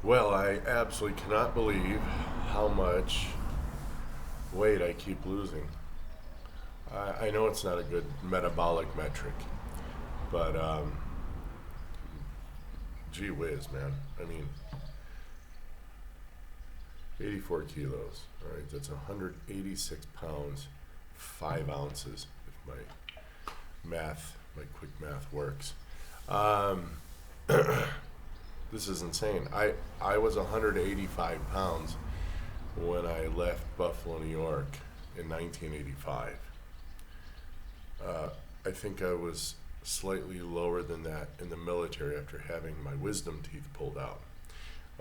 Well, I absolutely cannot believe how much weight I keep losing. I know it's not a good metabolic metric, but gee whiz, man. I mean, 84 kilos. All right, that's 186 pounds, 5 ounces, if my quick math works. Um, this is insane. I was 185 pounds when I left Buffalo, New York in 1985. I think I was slightly lower than that in the military after having my wisdom teeth pulled out.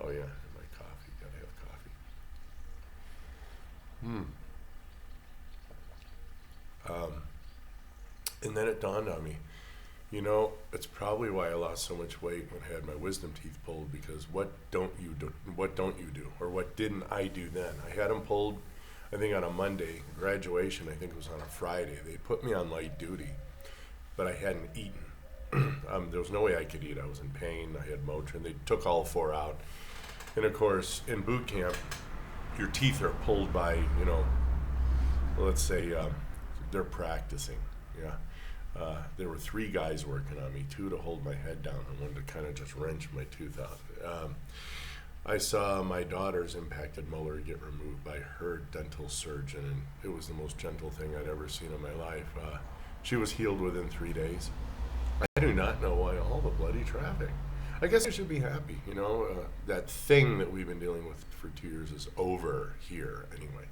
Oh yeah, and my coffee. Gotta have coffee. Um, and then it dawned on me, it's probably why I lost so much weight when I had my wisdom teeth pulled. Because what don't you do? What don't you do? Or what didn't I do then? I had them pulled, I think on a Monday. Graduation, I think it was on a Friday. They put me on light duty, but I hadn't eaten. There was no way I could eat. I was in pain. I had Motrin. They took all 4 out. And of course, in boot camp, your teeth are pulled by, let's say they're practicing. Yeah. There were 3 guys working on me, 2 to hold my head down and 1 to kind of just wrench my tooth out. I saw my daughter's impacted molar get removed by her dental surgeon, and it was the most gentle thing I'd ever seen in my life. She was healed within 3 days. I do not know why all the bloody traffic. I guess I should be happy, that thing that we've been dealing with for 2 years is over here anyway.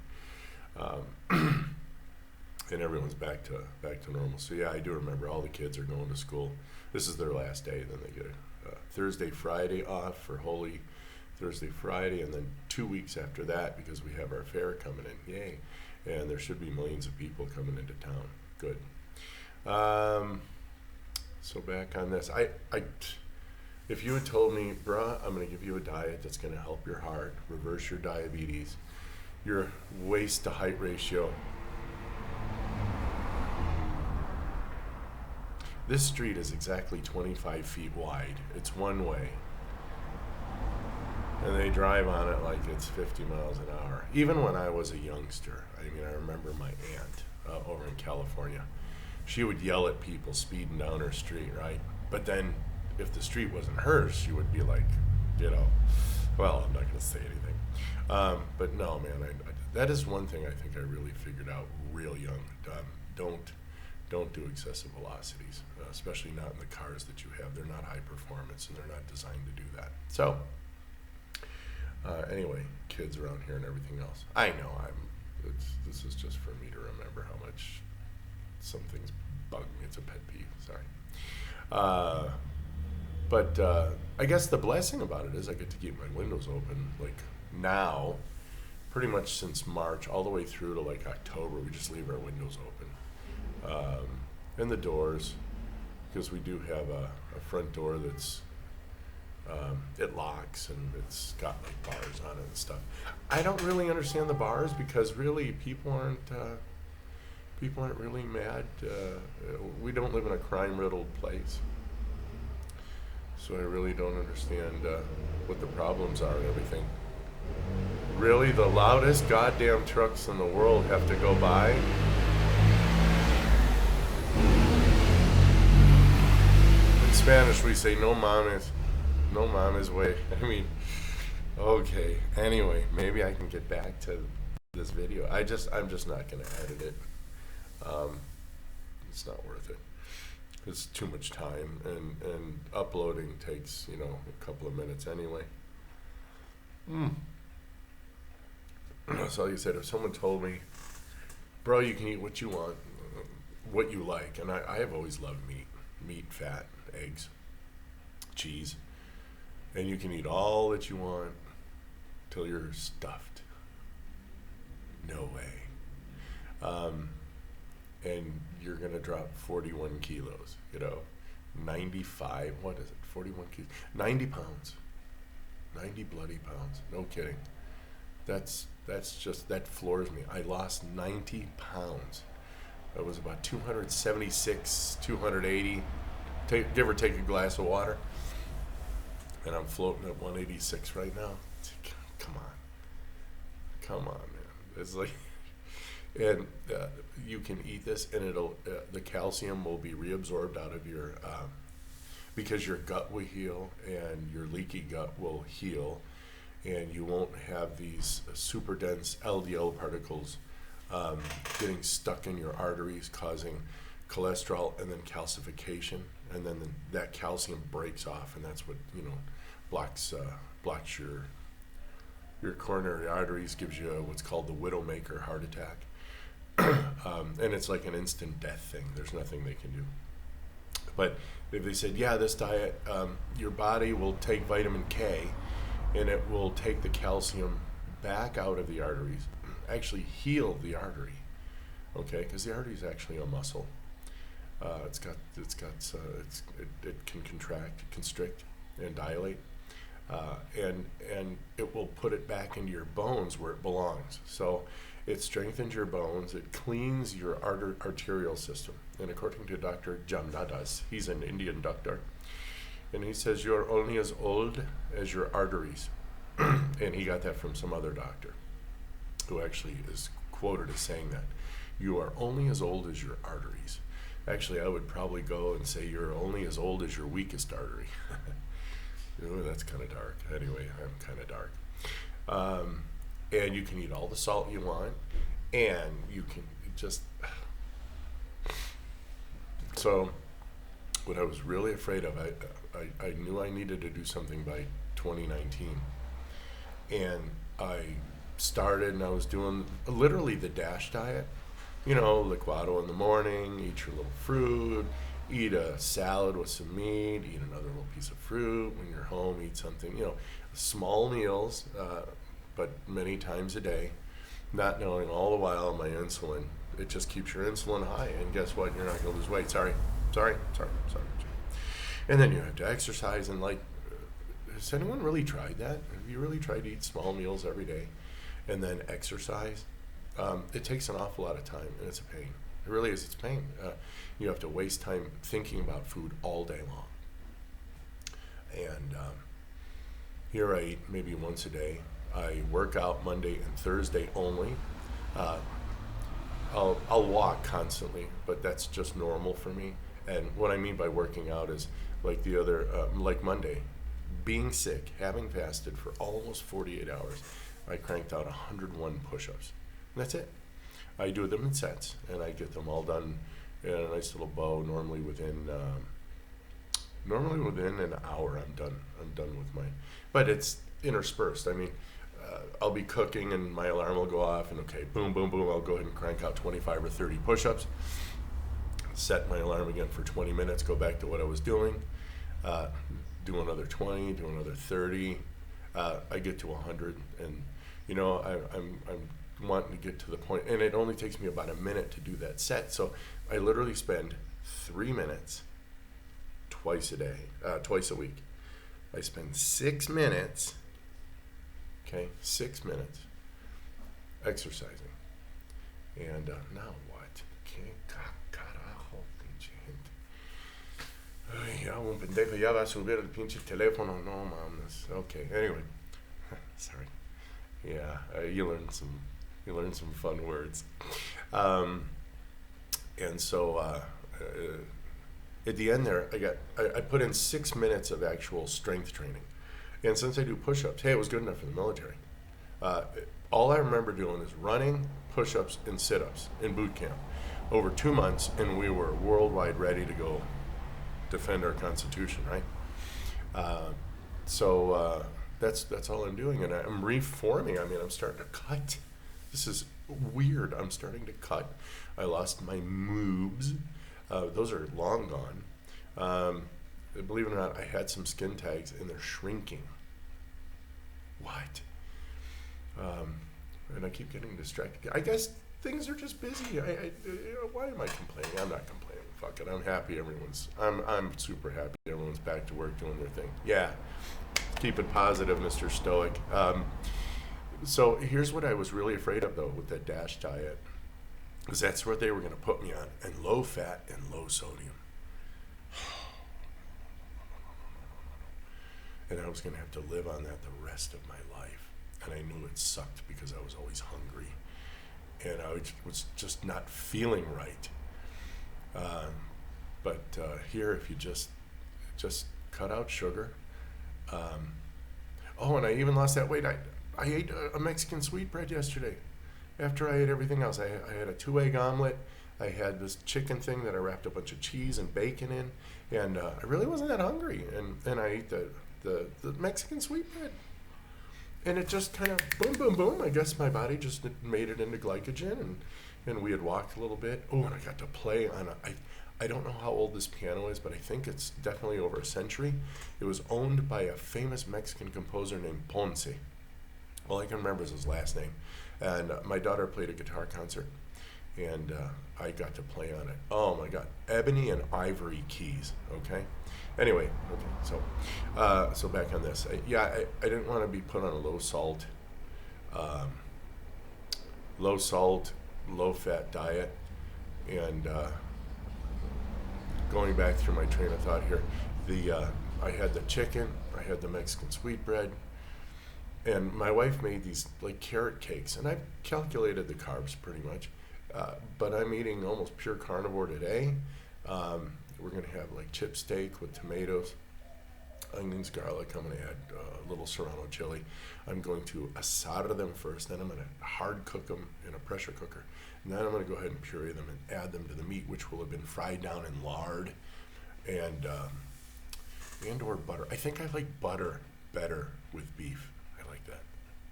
And everyone's back to normal. So yeah, I do remember all the kids are going to school. This is their last day. Then they get a Thursday, Friday off for Holy Thursday, Friday, and then 2 weeks after that because we have our fair coming in. Yay! And there should be millions of people coming into town. Good. So back on this, if you had told me, bruh, I'm going to give you a diet that's going to help your heart, reverse your diabetes, your waist to height ratio. This street is exactly 25 feet wide. It's one way. And they drive on it like it's 50 miles an hour. Even when I was a youngster, I remember my aunt over in California. She would yell at people speeding down her street, right? But then if the street wasn't hers, she would be like, well, I'm not going to say anything. But no, man, that is one thing I think I really figured out real young. Don't do excessive velocities, especially not in the cars that you have. They're not high performance and they're not designed to do that. So, anyway, kids around here and everything else. I know this is just for me to remember how much some things bug me. It's a pet peeve, sorry. But I guess the blessing about it is I get to keep my windows open, like now, pretty much since March all the way through to like October. We just leave our windows open. And the doors, because we do have a front door that's it locks and it's got like bars on it and stuff. I don't really understand the bars because really people aren't really mad. We don't live in a crime-riddled place, so I really don't understand what the problems are and everything. Really, the loudest goddamn trucks in the world have to go by. In Spanish, we say no mames way. Okay. Anyway, maybe I can get back to this video. I'm just not gonna edit it. It's not worth it. It's too much time, and uploading takes a couple of minutes anyway. So like I said, if someone told me, bro, you can eat what you want, what you like, and I have always loved meat, fat, eggs, cheese, and you can eat all that you want till you're stuffed. No way. And you're gonna drop 41 kilos, 95, what is it, 41 kilos, 90 pounds, 90 bloody pounds, no kidding. That floors me. I lost 90 pounds. That was about 276, 280, give or take a glass of water. and I'm floating at 186 right now. Come on, man. It's like, and you can eat this, and it'll the calcium will be reabsorbed out of your because your gut will heal, and your leaky gut will heal, and you won't have these super dense LDL particles getting stuck in your arteries, causing cholesterol and then calcification, and then that calcium breaks off, and that's what blocks your coronary arteries, gives you what's called the widowmaker heart attack, and it's like an instant death thing. There's nothing they can do. But if they said, yeah, this diet, your body will take vitamin K, and it will take the calcium back out of the arteries, actually heal the artery, okay? Because the artery is actually a muscle. It can contract, constrict, and dilate, and it will put it back into your bones where it belongs. So it strengthens your bones. It cleans your arterial system. And according to Dr. Jamnadas, he's an Indian doctor, and he says you're only as old as your arteries. And he got that from some other doctor who actually is quoted as saying that. You are only as old as your arteries. Actually, I would probably go and say you're only as old as your weakest artery. Ooh, that's kind of dark. Anyway, I'm kind of dark. And you can eat all the salt you want, and you can just... So what I was really afraid of, I knew I needed to do something by 2019. And I started, and I was doing literally the DASH diet. Liquado in the morning, eat your little fruit, eat a salad with some meat, eat another little piece of fruit. When you're home, eat something, small meals, but many times a day, not knowing all the while my insulin, it just keeps your insulin high, and guess what? You're not going to lose weight. Sorry. And then you have to exercise, and has anyone really tried that? Have you really tried to eat small meals every day and then exercise? It takes an awful lot of time, and it's a pain. It really is. It's pain. You have to waste time thinking about food all day long. And here I eat maybe once a day. I work out Monday and Thursday only. I'll walk constantly, but that's just normal for me. And what I mean by working out is like like Monday, being sick, having fasted for almost 48 hours, I cranked out 101 push-ups. And that's it. I do them in sets, and I get them all done in a nice little bow. Normally within an hour, I'm done with mine. But it's interspersed. I mean, I'll be cooking, and my alarm will go off, and okay, boom, boom, boom. I'll go ahead and crank out 25 or 30 push-ups. Set my alarm again for 20 minutes. Go back to what I was doing. Do another 20. Do another 30. I get to 100, and I'm wanting to get to the point, and it only takes me about a minute to do that set. So I literally spend 3 minutes twice a week. I spend 6 minutes, 6 minutes exercising. And now what? ¿Qué carajo, pinche gente? Ay, ya un pendejo ya va a subir el pinche teléfono. No mames. Okay, anyway. Sorry. Yeah, you learn some fun words. And so at the end there, I put in 6 minutes of actual strength training. And since I do push-ups, hey, it was good enough for the military. All I remember doing is running, push-ups, and sit-ups in boot camp over 2 months, and we were worldwide ready to go defend our Constitution, right? So that's all I'm doing, and I'm reforming. I mean, I'm starting to cut. This is weird. I'm starting to cut. I lost my moobs. Those are long gone. Believe it or not, I had some skin tags, and they're shrinking. What? And I keep getting distracted. I guess things are just busy. Why am I complaining? I'm not complaining. Fuck it. I'm happy. I'm super happy. Everyone's back to work doing their thing. Yeah. Keep it positive, Mr. Stoic. So here's what I was really afraid of, though, with that DASH diet, because that's what they were going to put me on, and low fat and low sodium. and I was going to have to live on that the rest of my life. And I knew it sucked because I was always hungry, and I was just not feeling right. But here, if you just cut out sugar. Oh, and I even lost that weight. I ate a Mexican sweetbread yesterday. After I ate everything else, I had a 2-egg omelet. I had this chicken thing that I wrapped a bunch of cheese and bacon in, and I really wasn't that hungry. And I ate the Mexican sweetbread, and it just kind of boom, boom, boom. I guess my body just made it into glycogen, and we had walked a little bit. Oh, and I got to play on I don't know how old this piano is, but I think it's definitely over a century. It was owned by a famous Mexican composer named Ponce. All I can remember is his last name. And my daughter played a guitar concert, and I got to play on it. Oh my God, ebony and ivory keys. Okay. Anyway, okay. So back on this. I didn't want to be put on a low salt, low fat diet, and going back through my train of thought here, I had the chicken, I had the Mexican sweetbread, and my wife made these like carrot cakes, and I've calculated the carbs pretty much, but I'm eating almost pure carnivore today. We're gonna have like chip steak with tomatoes, onions, garlic. I'm gonna add a little serrano chili. I'm going to asada them first, then I'm gonna hard cook them in a pressure cooker. And then I'm going to go ahead and puree them and add them to the meat, which will have been fried down in lard and or butter. I think I like butter better with beef. I like that.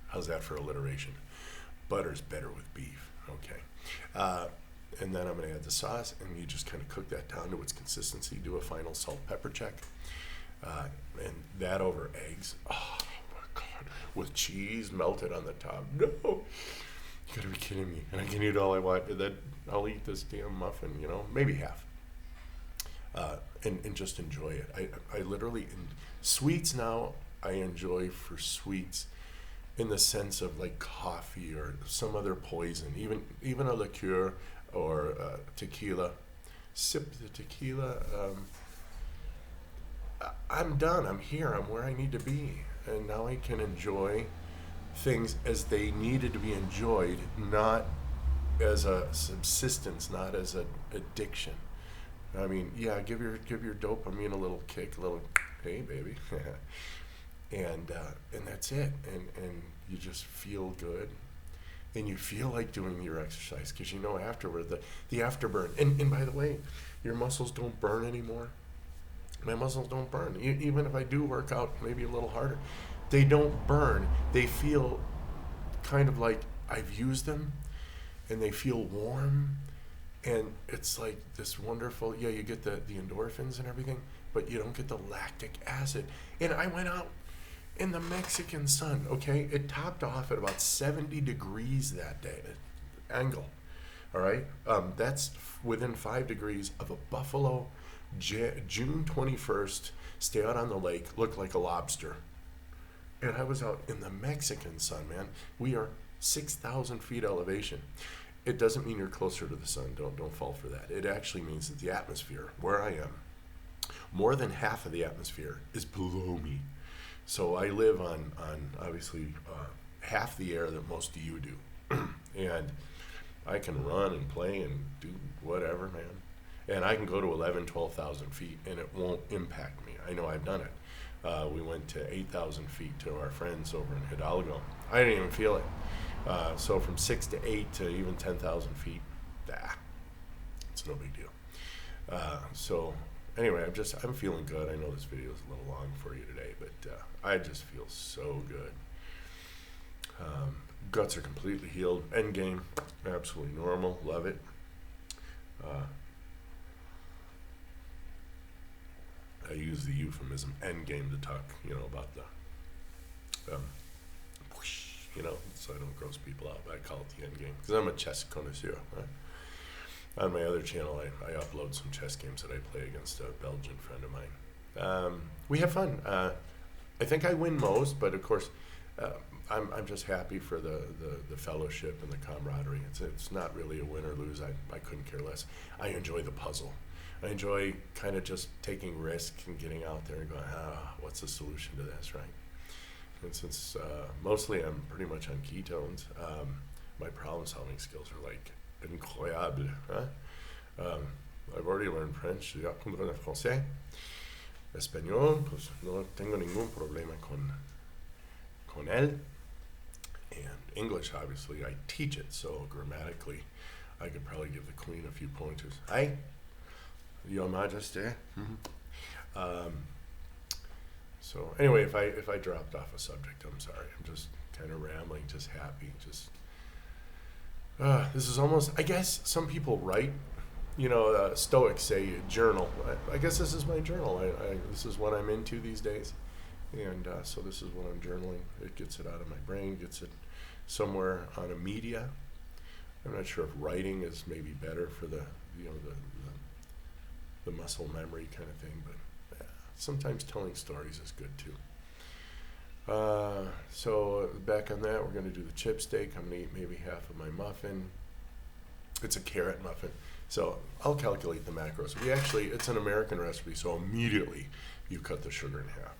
How's that for alliteration? Butter's better with beef. Okay. And then I'm going to add the sauce, and you just kind of cook that down to its consistency. Do a final salt pepper check, and that over eggs. Oh my God! With cheese melted on the top. No. You gotta be kidding me. And I can eat all I want, and then I'll eat this damn muffin, maybe half. And just enjoy it. I literally, sweets now, I enjoy for sweets in the sense of like coffee or some other poison, even a liqueur or tequila. Sip the tequila. I'm done. I'm here. I'm where I need to be. And now I can enjoy things as they needed to be enjoyed, not as a subsistence, not as an addiction. I mean, yeah, give your dopamine a little kick, a little, hey baby, and that's it. And you just feel good, and you feel like doing your exercise because afterward the afterburn. And by the way, your muscles don't burn anymore. My muscles don't burn, even if I do work out maybe a little harder. They don't burn. They feel kind of like I've used them, and they feel warm, and it's like this wonderful, you get the endorphins and everything, but you don't get the lactic acid. And I went out in the Mexican sun, okay? It topped off at about 70 degrees that day, angle, all right? That's within 5 degrees of a Buffalo June 21st, stay out on the lake, look like a lobster. And I was out in the Mexican sun, man. We are 6,000 feet elevation. It doesn't mean you're closer to the sun. Don't fall for that. It actually means that the atmosphere, where I am, more than half of the atmosphere is below me. So I live on obviously half the air that most of you do. And I can run and play and do whatever, man. And I can go to 11, 12,000 feet, and it won't impact me. I know I've done it. We went to 8,000 feet to our friends over in Hidalgo. I didn't even feel it. So from 6 to 8 to even 10,000 feet, it's no big deal. So anyway, I'm feeling good. I know this video is a little long for you today, but I just feel so good. Guts are completely healed. End game, absolutely normal. Love it. I use the euphemism end game to talk, about the, so I don't gross people out, but I call it the end game because I'm a chess connoisseur. Right? On my other channel, I upload some chess games that I play against a Belgian friend of mine. We have fun. I think I win most, but of course, I'm just happy for the fellowship and the camaraderie. It's not really a win or lose. I couldn't care less. I enjoy the puzzle. I enjoy kind of just taking risks and getting out there and going, what's the solution to this, right? And since mostly I'm pretty much on ketones, my problem-solving skills are like incroyable. Huh? I've already learned French, ya apprendré le français. Español, pues no tengo ningún problema con él. And English, obviously, I teach it, so grammatically, I could probably give the Queen a few pointers. Aye, Your Majesty. Mm-hmm. So anyway, if I dropped off a subject, I'm sorry. I'm just kind of rambling, just happy, just. This is almost, I guess some people write, Stoics say journal. I guess this is my journal. This is what I'm into these days. And so this is what I'm journaling. It gets it out of my brain, gets it somewhere on a media. I'm not sure if writing is maybe better for the muscle memory kind of thing, but sometimes telling stories is good too. So back on that, we're going to do the chip steak. I'm going to eat maybe half of my muffin. It's a carrot muffin. So I'll calculate the macros. It's an American recipe, so immediately you cut the sugar in half.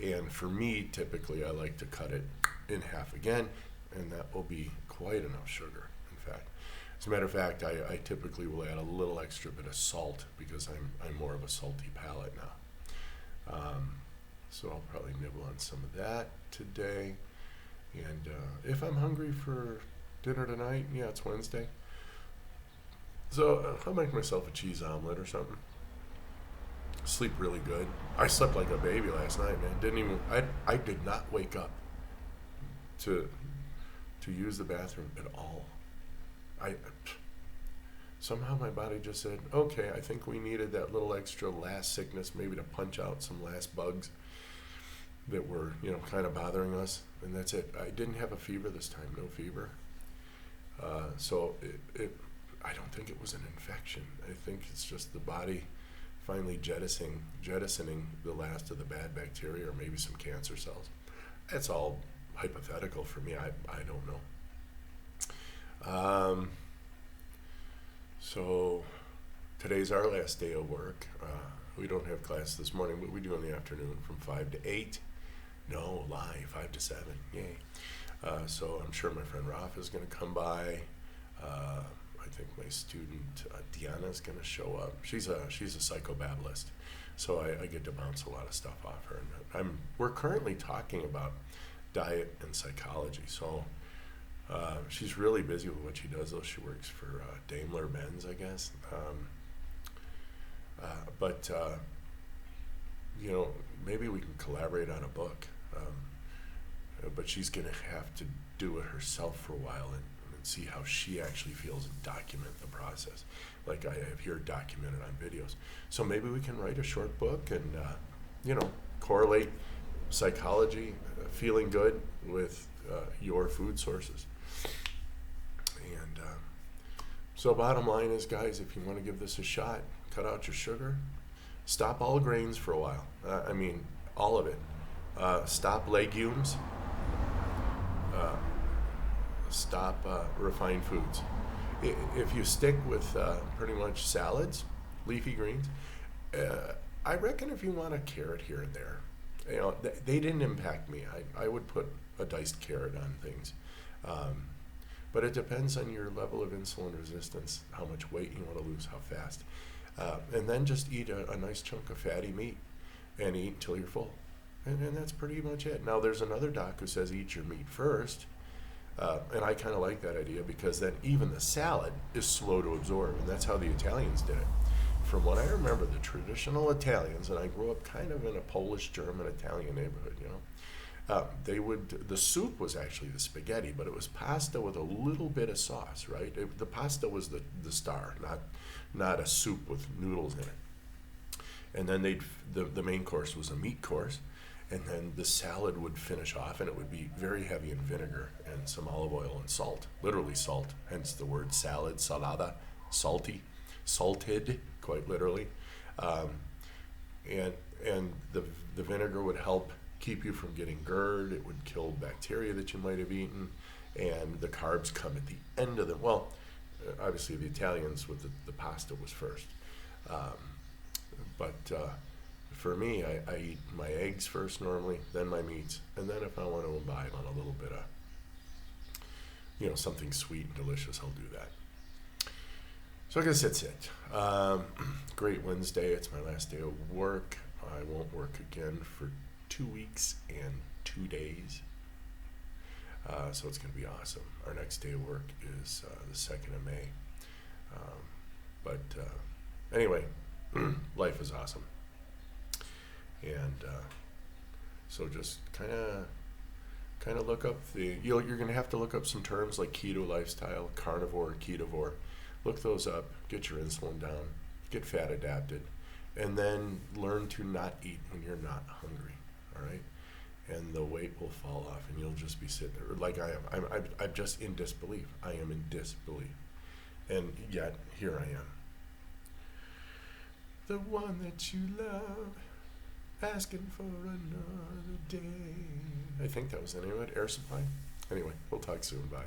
And for me, typically, I like to cut it in half again, and that will be quite enough sugar, in fact. As a matter of fact, I typically will add a little extra bit of salt because I'm more of a salty palate now. So I'll probably nibble on some of that today. And if I'm hungry for dinner tonight, yeah, it's Wednesday. So I'll make myself a cheese omelet or something. Sleep really good. I slept like a baby last night, man. I did not wake up to use the bathroom at all. Somehow my body just said, okay, I think we needed that little extra last sickness, maybe to punch out some last bugs that were, kind of bothering us, and that's it. I didn't have a fever this time, no fever. So I don't think it was an infection. I think it's just the body finally jettisoning the last of the bad bacteria or maybe some cancer cells. That's all hypothetical for me. I don't know. So today's our last day of work. We don't have class this morning, but we do in the afternoon from 5 to 8. No, lie, 5 to 7. Yay. So I'm sure my friend Raf is going to come by. I think my student Diana is going to show up. She's a psychobabbleist, so I get to bounce a lot of stuff off her. And we're currently talking about diet and psychology. So she's really busy with what she does, though. She works for Daimler-Benz, I guess. But maybe we can collaborate on a book. But she's going to have to do it herself for a while and see how she actually feels and document the process, like I have here documented on videos. So maybe we can write a short book and, correlate psychology, feeling good with your food sources. And so bottom line is, guys, if you want to give this a shot, cut out your sugar, stop all grains for a while. All of it. Stop legumes. Stop refined foods. If you stick with pretty much salads, leafy greens, I reckon if you want a carrot here and there, they didn't impact me. I would put a diced carrot on things. But it depends on your level of insulin resistance, how much weight you want to lose, how fast. And then just eat a nice chunk of fatty meat and eat until you're full. And that's pretty much it. Now, there's another doc who says eat your meat first. And I kind of like that idea because then even the salad is slow to absorb, and that's how the Italians did it. From what I remember, the traditional Italians, and I grew up kind of in a Polish, German, Italian neighborhood, the soup was actually the spaghetti, but it was pasta with a little bit of sauce, right? The pasta was the star, not a soup with noodles in it. And then the main course was a meat course. And then the salad would finish off, and it would be very heavy in vinegar and some olive oil and salt, literally salt, hence the word salad, salada, salted, quite literally. And the vinegar would help keep you from getting GERD. It would kill bacteria that you might have eaten, and the carbs come at the end of the, obviously the Italians with the pasta was first. But for me, I eat my eggs first normally, then my meats, and then if I want to imbibe on a little bit of, something sweet and delicious, I'll do that. So I guess that's it. Great Wednesday. It's my last day of work. I won't work again for 2 weeks and 2 days. So it's going to be awesome. Our next day of work is the 2nd of May. But anyway, life is awesome. And so just kind of look up you're going to have to look up some terms like keto lifestyle, carnivore, ketovore. Look those up, get your insulin down, get fat adapted, and then learn to not eat when you're not hungry, all right? And the weight will fall off, and you'll just be sitting there like I am. I'm just in disbelief. I am in disbelief. And yet, here I am. The one that you love, asking for another day. I think that was the name of it, Air Supply. Anyway, we'll talk soon. Bye.